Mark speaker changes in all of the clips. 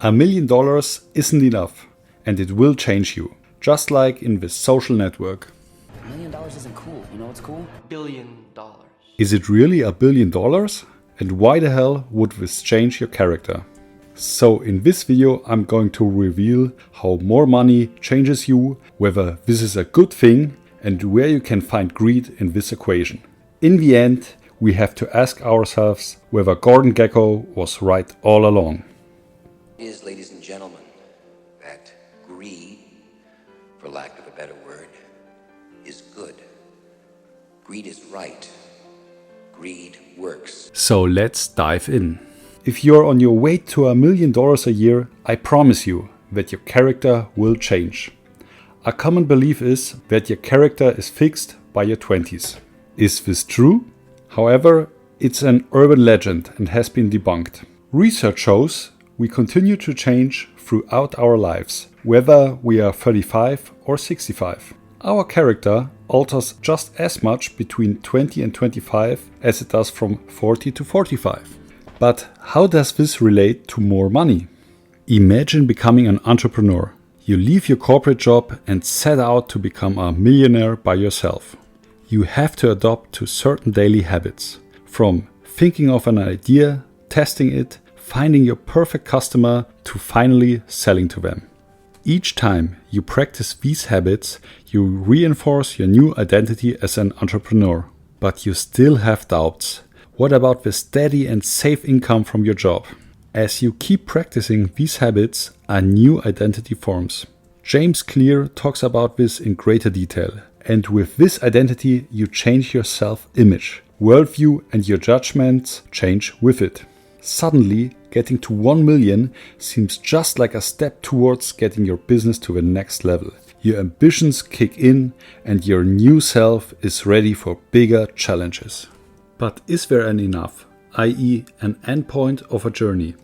Speaker 1: $1 million isn't enough, and it will change you, just like in this social network.
Speaker 2: $1 million isn't cool. You know what's cool?
Speaker 3: $1 billion.
Speaker 1: Is it really $1 billion? And why the hell would this change your character? So in this video I'm going to reveal how more money changes you, whether this is a good thing, and where you can find greed in this equation. In the end, we have to ask ourselves whether Gordon Gekko was right all along.
Speaker 4: Is, ladies and gentlemen, that greed, for lack of a better word, is good. Greed is right. Greed works.
Speaker 1: So let's dive in. If you're on your way to $1 million a year, I promise you that your character will change. A common belief is that your character is fixed by your 20s. Is this true? However, it's an urban legend and has been debunked. Research shows we continue to change throughout our lives, whether we are 35 or 65. Our character alters just as much between 20 and 25 as it does from 40 to 45. But how does this relate to more money? Imagine becoming an entrepreneur. You leave your corporate job and set out to become a millionaire by yourself. You have to adopt to certain daily habits, from thinking of an idea, testing it, finding your perfect customer, to finally selling to them. Each time you practice these habits, you reinforce your new identity as an entrepreneur. But you still have doubts. What about the steady and safe income from your job? As you keep practicing these habits, a new identity forms. James Clear talks about this in greater detail. And with this identity, you change your self-image, worldview, and your judgments change with it. Suddenly, getting to 1 million seems just like a step towards getting your business to the next level. Your ambitions kick in, and your new self is ready for bigger challenges. But is there an enough, i.e., an endpoint of a journey?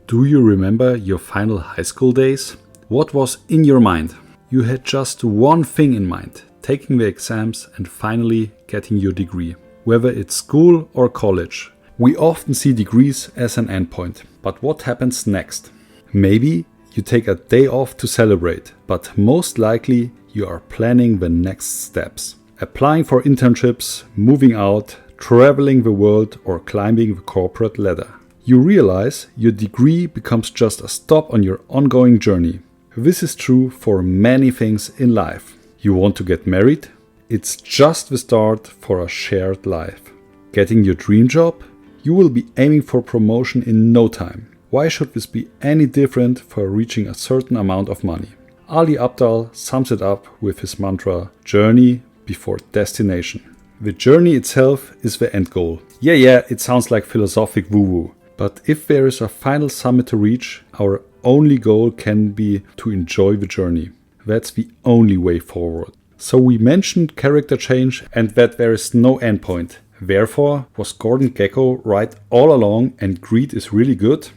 Speaker 1: Do you remember your final high school days? What was in your mind? You had just one thing in mind: taking the exams and finally getting your degree. Whether it's school or college, we often see degrees as an endpoint. But what happens next? Maybe you take a day off to celebrate, but most likely you are planning the next steps. Applying for internships, moving out, traveling the world, or climbing the corporate ladder. You realize your degree becomes just a stop on your ongoing journey. This is true for many things in life. You want to get married? It's just the start for a shared life. Getting your dream job? You will be aiming for promotion in no time. Why should this be any different for reaching a certain amount of money? Ali Abdaal sums it up with his mantra, journey before destination. The journey itself is the end goal. Yeah, it sounds like philosophic woo-woo. But if there is a final summit to reach, our only goal can be to enjoy the journey. That's the only way forward. So we mentioned character change and that there is no endpoint. Therefore, was Gordon Gekko right all along and greed is really good?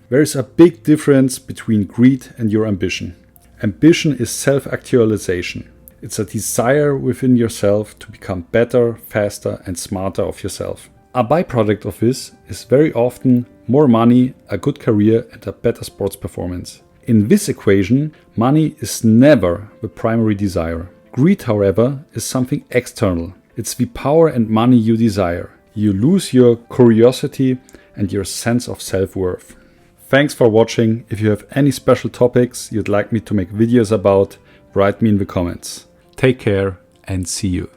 Speaker 1: There is a big difference between greed and your ambition. Ambition is self-actualization. It's a desire within yourself to become better, faster, and smarter of yourself. A byproduct of this is very often more money, a good career, and a better sports performance. In this equation, money is never the primary desire. Greed, however, is something external. It's the power and money you desire. You lose your curiosity and your sense of self-worth. Thanks for watching. If you have any special topics you'd like me to make videos about, write me in the comments. Take care and see you.